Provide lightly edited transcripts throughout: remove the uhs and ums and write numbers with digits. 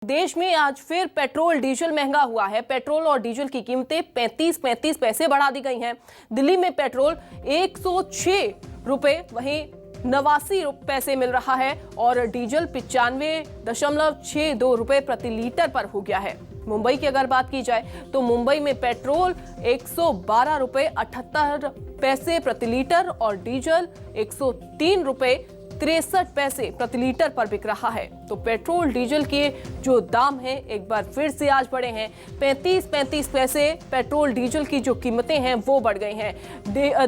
देश में आज फिर पेट्रोल डीजल महंगा हुआ है। पेट्रोल और डीजल की कीमतें 35 पैसे बढ़ा दी गई हैं। दिल्ली में पेट्रोल 106 रुपए, वहीं 89 पैसे मिल रहा है और डीजल 95.62 रुपए प्रति लीटर पर हो गया है। मुंबई की अगर बात की जाए तो मुंबई में पेट्रोल 112 रुपए 78 पैसे प्रति लीटर और डीजल 103 रुपए 63 पैसे प्रति लीटर पर बिक रहा है। तो पेट्रोल डीजल के जो दाम हैं एक बार फिर से आज बढ़े हैं। 35 पैसे पेट्रोल डीजल की जो कीमतें हैं वो बढ़ गई हैं।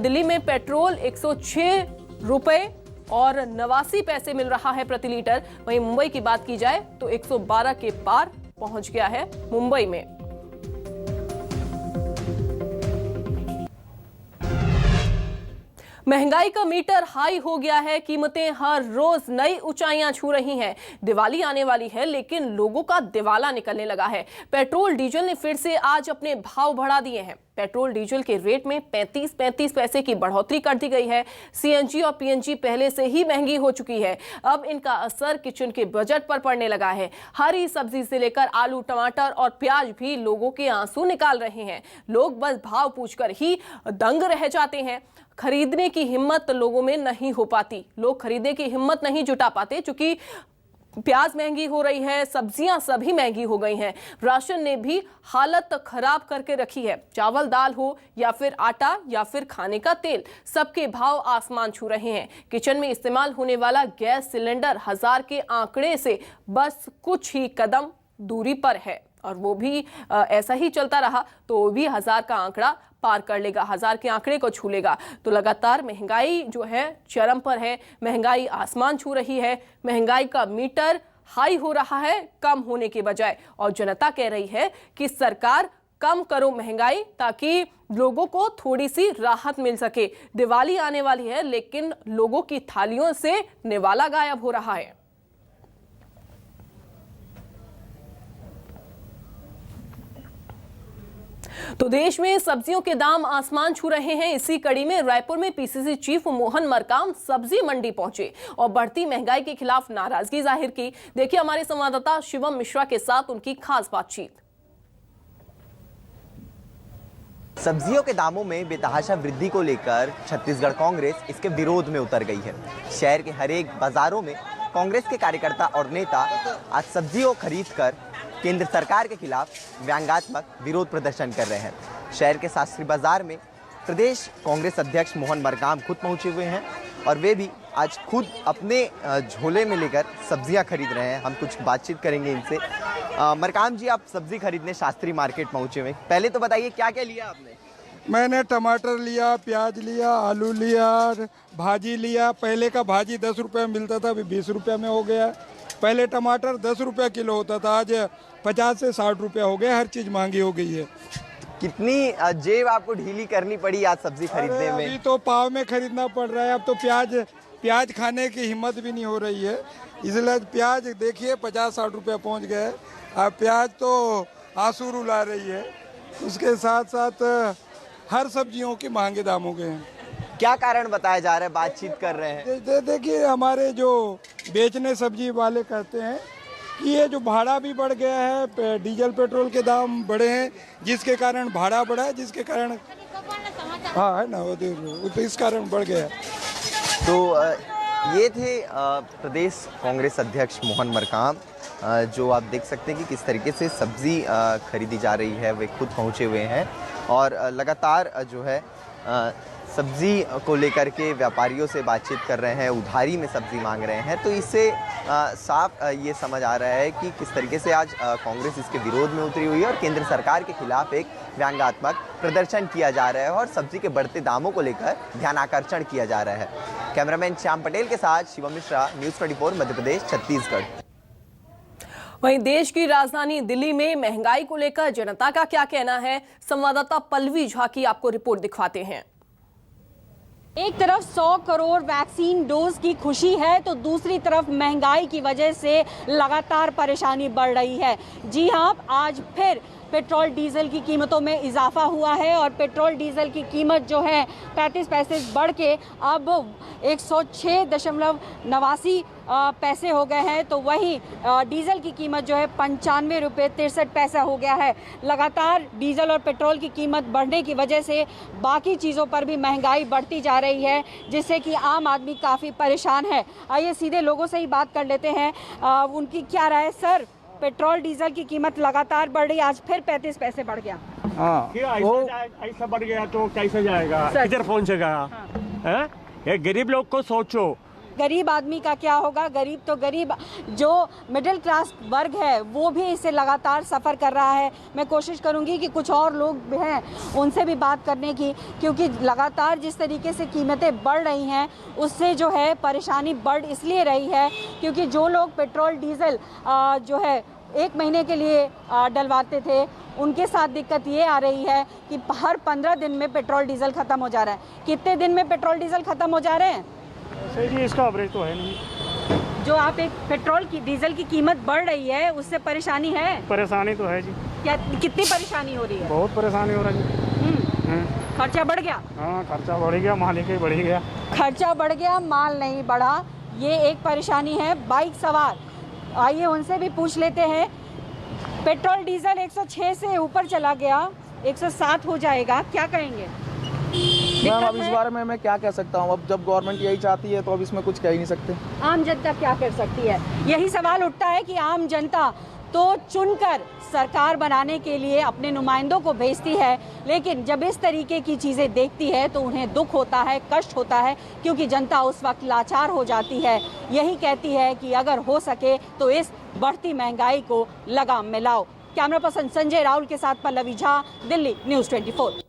दिल्ली में पेट्रोल 106 रुपए और 89 पैसे मिल रहा है प्रति लीटर। वहीं मुंबई की बात की जाए तो 112 के पार पहुंच गया है मुंबई में। महंगाई का मीटर हाई हो गया है। कीमतें हर रोज नई ऊंचाइयां छू रही हैं। दिवाली आने वाली है लेकिन लोगों का दिवाला निकलने लगा है। पेट्रोल डीजल ने फिर से आज अपने भाव बढ़ा दिए हैं। पेट्रोल डीजल के रेट में 35 पैसे की बढ़ोतरी कर दी गई है। सीएनजी और पीएनजी पहले से ही महंगी हो चुकी है। अब इनका असर किचन के बजट पर पड़ने लगा है। हरी सब्जी से लेकर आलू, टमाटर और प्याज भी लोगों के आंसू निकाल रहे हैं। लोग बस भाव पूछकर ही दंग रह जाते हैं। खरीदने की हिम्मत लोगों में नहीं हो पाती। लोग खरीदने की हिम्मत नहीं जुटा पाते क्योंकि प्याज महंगी हो रही है, सब्जियां सभी महंगी हो गई हैं। राशन ने भी हालत खराब करके रखी है। चावल, दाल हो या फिर आटा या फिर खाने का तेल, सबके भाव आसमान छू रहे हैं। किचन में इस्तेमाल होने वाला गैस सिलेंडर 1000 के आंकड़े से बस कुछ ही कदम दूरी पर है और वो भी ऐसा ही चलता रहा तो वो भी 1000 का आंकड़ा पार कर लेगा, 1000 के आंकड़े को छू लेगा। तो लगातार महंगाई जो है चरम पर है। महंगाई आसमान छू रही है। महंगाई का मीटर हाई हो रहा है कम होने के बजाय, और जनता कह रही है कि सरकार कम करो महंगाई ताकि लोगों को थोड़ी सी राहत मिल सके। दिवाली आने वाली है लेकिन लोगों की थालियों से निवाला गायब हो रहा है। तो देश में सब्जियों के दाम आसमान छू रहे हैं। इसी कड़ी में रायपुर में पीसीसी चीफ मोहन मरकाम सब्जी मंडी पहुंचे और बढ़ती महंगाई के खिलाफ नाराजगी जाहिर की। देखिए हमारे संवाददाता शिवम मिश्रा के साथ उनकी खास बातचीत। सब्जियों के दामों में बेतहाशा वृद्धि को लेकर छत्तीसगढ़ कांग्रेस इसके विरोध में उतर गई है। शहर के हर एक बाजारों में कांग्रेस के कार्यकर्ता और नेता आज सब्जियों खरीद कर केंद्र सरकार के खिलाफ व्यंग्यात्मक विरोध प्रदर्शन कर रहे हैं। शहर के शास्त्री बाजार में प्रदेश कांग्रेस अध्यक्ष मोहन मरकाम खुद पहुंचे हुए हैं और वे भी आज खुद अपने झोले में लेकर सब्जियां खरीद रहे हैं। हम कुछ बातचीत करेंगे इनसे। मरकाम जी, आप सब्जी खरीदने शास्त्री मार्केट पहुंचे हुए, पहले तो बताइए क्या क्या लिया आपने? मैंने टमाटर लिया, प्याज लिया, आलू लिया, भाजी लिया। पहले का भाजी 10 रुपये में मिलता था, अभी 20 रुपये में हो गया। पहले टमाटर 10 रुपये किलो होता था, आज 50 से 60 रुपये हो गया। हर चीज़ महंगी हो गई है। कितनी जेब आपको ढीली करनी पड़ी आज सब्जी खरीदने में? अभी तो पाव में खरीदना पड़ रहा है। अब तो प्याज खाने की हिम्मत भी नहीं हो रही है, इसलिए प्याज देखिए 50-60 रुपये पहुँच गए। अब प्याज तो आंसू रुला रही है। उसके साथ साथ हर सब्जियों के महंगे दाम हो गए हैं। क्या कारण बताया जा रहा है? बातचीत कर रहे हैं। देखिए हमारे जो बेचने सब्जी वाले कहते हैं कि ये जो भाड़ा भी बढ़ गया है, डीजल पेट्रोल के दाम बढ़े हैं जिसके कारण भाड़ा बढ़ा है, जिसके कारण हाँ है ना वो तो इस कारण बढ़ गया है। तो ये थे प्रदेश कांग्रेस अध्यक्ष मोहन मरकाम, जो आप देख सकते हैं कि किस तरीके से सब्जी खरीदी जा रही है। वे खुद पहुंचे हुए हैं और लगातार जो है सब्जी को लेकर के व्यापारियों से बातचीत कर रहे हैं, उधारी में सब्जी मांग रहे हैं। तो इससे साफ ये समझ आ रहा है कि किस तरीके से आज कांग्रेस इसके विरोध में उतरी हुई है और केंद्र सरकार के खिलाफ एक व्यंग्यात्मक प्रदर्शन किया जा रहा है और सब्जी के बढ़ते दामों को लेकर ध्यानाकर्षण किया जा रहा है। कैमरामैन श्याम पटेल के साथ शिवम मिश्रा, न्यूज़ 24 मध्य प्रदेश, छत्तीसगढ़। वहीं देश की राजधानी दिल्ली में महंगाई को लेकर जनता का क्या कहना है, संवाददाता पल्लवी झा की आपको रिपोर्ट दिखवाते हैं। एक तरफ 100 करोड़ वैक्सीन डोज की खुशी है तो दूसरी तरफ महंगाई की वजह से लगातार परेशानी बढ़ रही है। जी हां, आज फिर पेट्रोल डीजल की कीमतों में इजाफा हुआ है और पेट्रोल डीजल की कीमत जो है 35 पैसे बढ़ के अब 106.89 पैसे हो गए हैं, तो वहीं डीजल की कीमत जो है 95 रुपये 63 पैसा हो गया है। लगातार डीजल और पेट्रोल की कीमत बढ़ने की वजह से बाकी चीज़ों पर भी महंगाई बढ़ती जा रही है, जिससे कि आम आदमी काफ़ी परेशान है। आइए सीधे लोगों से ही बात कर लेते हैं, उनकी क्या राय है। सर, पेट्रोल डीजल की कीमत लगातार बढ़ रही है, आज फिर 35 पैसे बढ़ गया। हाँ, ऐसा बढ़ गया तो कैसे जाएगा, किधर पहुंचेगा? हाँ? ये गरीब लोग को सोचो। गरीब आदमी का क्या होगा? गरीब तो गरीब, जो मिडिल क्लास वर्ग है वो भी इससे लगातार सफ़र कर रहा है। मैं कोशिश करूंगी कि कुछ और लोग भी हैं उनसे भी बात करने की, क्योंकि लगातार जिस तरीके से कीमतें बढ़ रही हैं उससे जो है परेशानी बढ़ इसलिए रही है क्योंकि जो लोग पेट्रोल डीजल जो है 1 महीने के लिए डलवाते थे, उनके साथ दिक्कत ये आ रही है कि हर 15 दिन में पेट्रोल डीजल ख़त्म हो जा रहा है। कितने दिन में पेट्रोल डीजल ख़त्म हो जा रहे हैं? सही जी, इसका एवरेज तो है नहीं। जो आप एक पेट्रोल की डीजल की कीमत बढ़ रही है उससे परेशानी है? परेशानी तो है जी। क्या, कितनी परेशानी हो रही है? बहुत परेशानी हो रही है। खर्चा बढ़ गया? हाँ, खर्चा बढ़ गया, माल ही बढ़ गया। खर्चा बढ़ गया, माल नहीं बढ़ा, ये एक परेशानी है। बाइक सवार, आइए उनसे भी पूछ लेते हैं। पेट्रोल डीजल 106 से ऊपर चला गया, 107 हो जाएगा, क्या कहेंगे? मैम, अब इस बारे में मैं क्या कह सकता हूँ? अब जब गवर्नमेंट यही चाहती है तो अब इसमें कुछ कह ही नहीं सकते। आम जनता क्या कर सकती है? यही सवाल उठता है कि आम जनता तो चुनकर सरकार बनाने के लिए अपने नुमाइंदों को भेजती है, लेकिन जब इस तरीके की चीज़ें देखती है तो उन्हें दुख होता है, कष्ट होता है, क्योंकि जनता उस वक्त लाचार हो जाती है। यही कहती है कि अगर हो सके तो इस बढ़ती महंगाई को लगाम में लाओ। कैमरा पर्सन संजय राहुल के साथ पल्लवी झा, दिल्ली, न्यूज़ 24।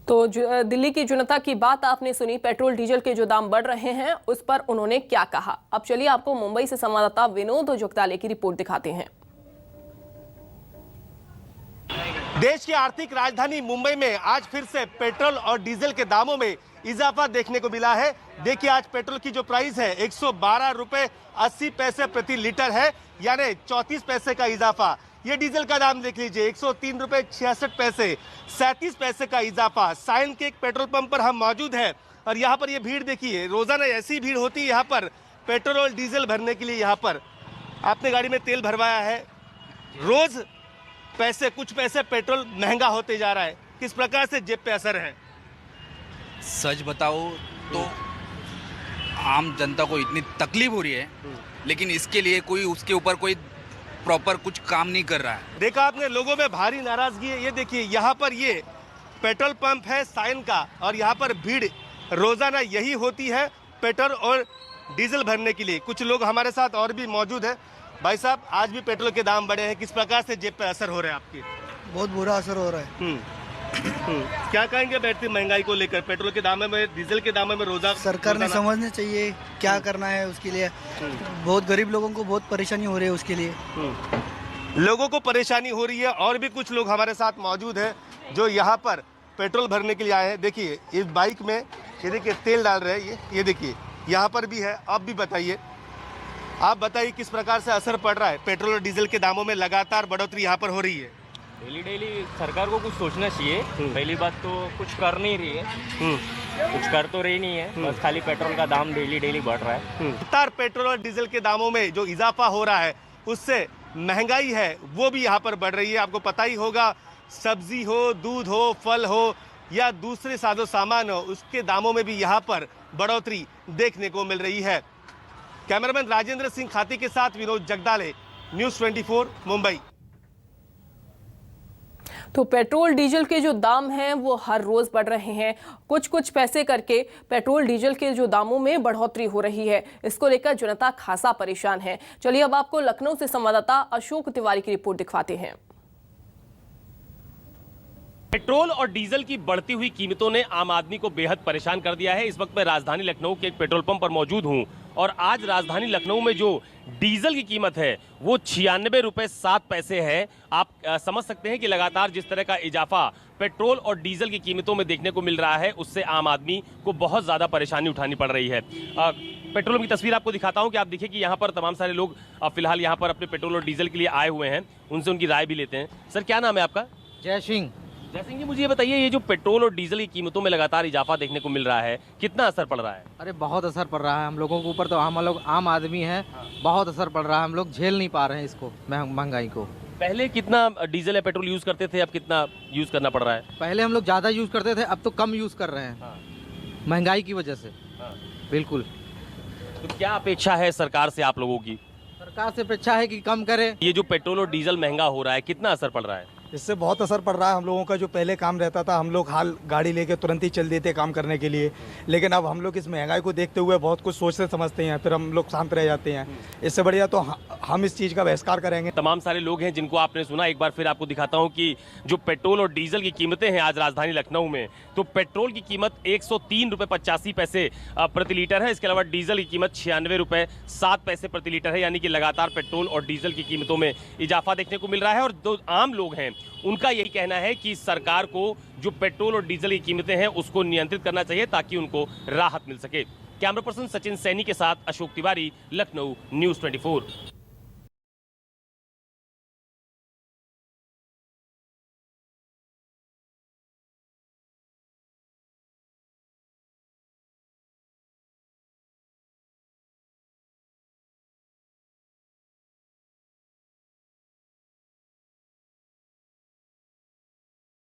तो दिल्ली की जनता की बात आपने सुनी। पेट्रोल डीजल के जो दाम बढ़ रहे हैं उस पर उन्होंने क्या कहा, अब चलिए आपको मुंबई से संवाददाता विनोद जगदाले की रिपोर्ट दिखाते हैं। देश की आर्थिक राजधानी मुंबई में आज फिर से पेट्रोल और डीजल के दामों में इजाफा देखने को मिला है। देखिए, आज पेट्रोल की जो प्राइस है 112 रुपए 80 पैसे प्रति लीटर है, यानी 34 पैसे का इजाफा। ये डीजल का दाम देख लीजिए, 103 रुपए 66 पैसे, 37 पैसे का इजाफा। साइन के एक पेट्रोल पंप पर हम मौजूद हैं और यहाँ पर ये भीड़ देखिए, रोजाना ऐसी भीड़ होती है यहाँ पर पेट्रोल और डीजल भरने के लिए। यहाँ पर आपने गाड़ी में तेल भरवाया है, रोज कुछ पैसे पेट्रोल महंगा होते जा रहा है, किस प्रकार से जेब पे असर है? सच बताओ तो आम जनता को इतनी तकलीफ हो रही है, लेकिन इसके लिए कोई उसके ऊपर कोई प्रॉपर कुछ काम नहीं कर रहा है। देखा आपने, लोगों में भारी नाराजगी है। ये देखिए, यहाँ पर ये पेट्रोल पंप है साइन का और यहाँ पर भीड़ रोजाना यही होती है पेट्रोल और डीजल भरने के लिए। कुछ लोग हमारे साथ और भी मौजूद हैं। भाई साहब, आज भी पेट्रोल के दाम बढ़े हैं, किस प्रकार से जेब पे असर हो रहा है आपकी? बहुत बुरा असर हो रहा है। क्या कहेंगे बढ़ती महंगाई को लेकर? पेट्रोल के दामों में, डीजल के दामों में रोजा सरकार ने समझना चाहिए क्या करना है उसके लिए। बहुत गरीब लोगों को बहुत परेशानी हो रही है उसके लिए। लोगों को परेशानी हो रही है। और भी कुछ लोग हमारे साथ मौजूद हैं जो यहाँ पर पेट्रोल भरने के लिए आए हैं। देखिए, इस बाइक में ये देखिए तेल डाल रहे हैं, ये देखिए यहाँ पर भी है। आप भी बताइए, आप बताइए किस प्रकार से असर पड़ रहा है? पेट्रोल और डीजल के दामों में लगातार बढ़ोतरी यहाँ पर हो रही है। डेली सरकार को कुछ सोचना चाहिए। पहली बात तो कुछ कर नहीं रही है, कुछ कर तो रही नहीं है, बस खाली पेट्रोल का दाम डेली बढ़ रहा है। लगातार पेट्रोल और डीजल के दामों में जो इजाफा हो रहा है उससे महंगाई है वो भी यहाँ पर बढ़ रही है। आपको पता ही होगा, सब्जी हो, दूध हो, फल हो या दूसरे साजो सामान हो, उसके दामों में भी यहाँ पर बढ़ोतरी देखने को मिल रही है। कैमरामैन राजेंद्र सिंह खाती के साथ विनोद जगदाले, न्यूज़ 24 मुंबई। तो पेट्रोल डीजल के जो दाम हैं वो हर रोज बढ़ रहे हैं। कुछ पैसे करके पेट्रोल डीजल के जो दामों में बढ़ोतरी हो रही है, इसको लेकर जनता खासा परेशान है। चलिए अब आपको लखनऊ से संवाददाता अशोक तिवारी की रिपोर्ट दिखाते हैं। पेट्रोल और डीजल की बढ़ती हुई कीमतों ने आम आदमी को बेहद परेशान कर दिया है। इस वक्त मैं राजधानी लखनऊ के एक पेट्रोल पंप पर मौजूद हूं और आज राजधानी लखनऊ में जो डीजल की कीमत है वो 96 रुपए 7 पैसे है। आप समझ सकते हैं कि लगातार जिस तरह का इजाफा पेट्रोल और डीजल की कीमतों में देखने को मिल रहा है, उससे आम आदमी को बहुत ज़्यादा परेशानी उठानी पड़ रही है। पेट्रोल की तस्वीर आपको दिखाता हूं कि आप देखिए कि यहाँ पर तमाम सारे लोग फिलहाल यहाँ पर अपने पेट्रोल और डीजल के लिए आए हुए हैं। उनसे उनकी राय भी लेते हैं। सर, क्या नाम है आपका? जय सिंह। जय सिंह जी, मुझे ये बताइए, ये जो पेट्रोल और डीजल की कीमतों में लगातार इजाफा देखने को मिल रहा है, कितना असर पड़ रहा है? अरे बहुत असर पड़ रहा है हम लोगों के ऊपर, तो हम लोग आम आदमी हैं, बहुत असर पड़ रहा है, हम लोग झेल नहीं पा रहे हैं इसको, महंगाई को। पहले कितना डीजल या पेट्रोल यूज करते थे, अब कितना यूज करना पड़ रहा है? पहले हम लोग ज़्यादा यूज़ करते थे, अब तो कम यूज़ कर रहे हैं महंगाई की वजह से। बिल्कुल। तो क्या अपेक्षा है सरकार से आप लोगों की? सरकार से अपेक्षा है कि कम करे। ये जो पेट्रोल और डीजल महंगा हो रहा है, कितना असर पड़ रहा है? इससे बहुत असर पड़ रहा है। हम लोगों का जो पहले काम रहता था, हम लोग हाल गाड़ी लेके तुरंत ही चल देते काम करने के लिए, लेकिन अब हम लोग इस महंगाई को देखते हुए बहुत कुछ सोचते समझते हैं, फिर हम लोग शांत रह जाते हैं। इससे बढ़िया तो हम इस चीज़ का बहिष्कार करेंगे। तमाम सारे लोग हैं जिनको आपने सुना। एक बार फिर आपको दिखाता हूं कि जो पेट्रोल और डीजल की कीमतें हैं आज राजधानी लखनऊ में, तो पेट्रोल की कीमत 103 रुपये 85 पैसे प्रति लीटर है। इसके अलावा डीजल की कीमत 96 रुपये 7 पैसे प्रति लीटर है। यानी कि लगातार पेट्रोल और डीजल की कीमतों में इजाफा देखने को मिल रहा है। और जो आम लोग हैं उनका यही कहना है कि सरकार को जो पेट्रोल और डीजल की कीमतें हैं उसको नियंत्रित करना चाहिए ताकि उनको राहत मिल सके। कैमरा पर्सन सचिन सैनी के साथ अशोक तिवारी, लखनऊ, न्यूज़ 24।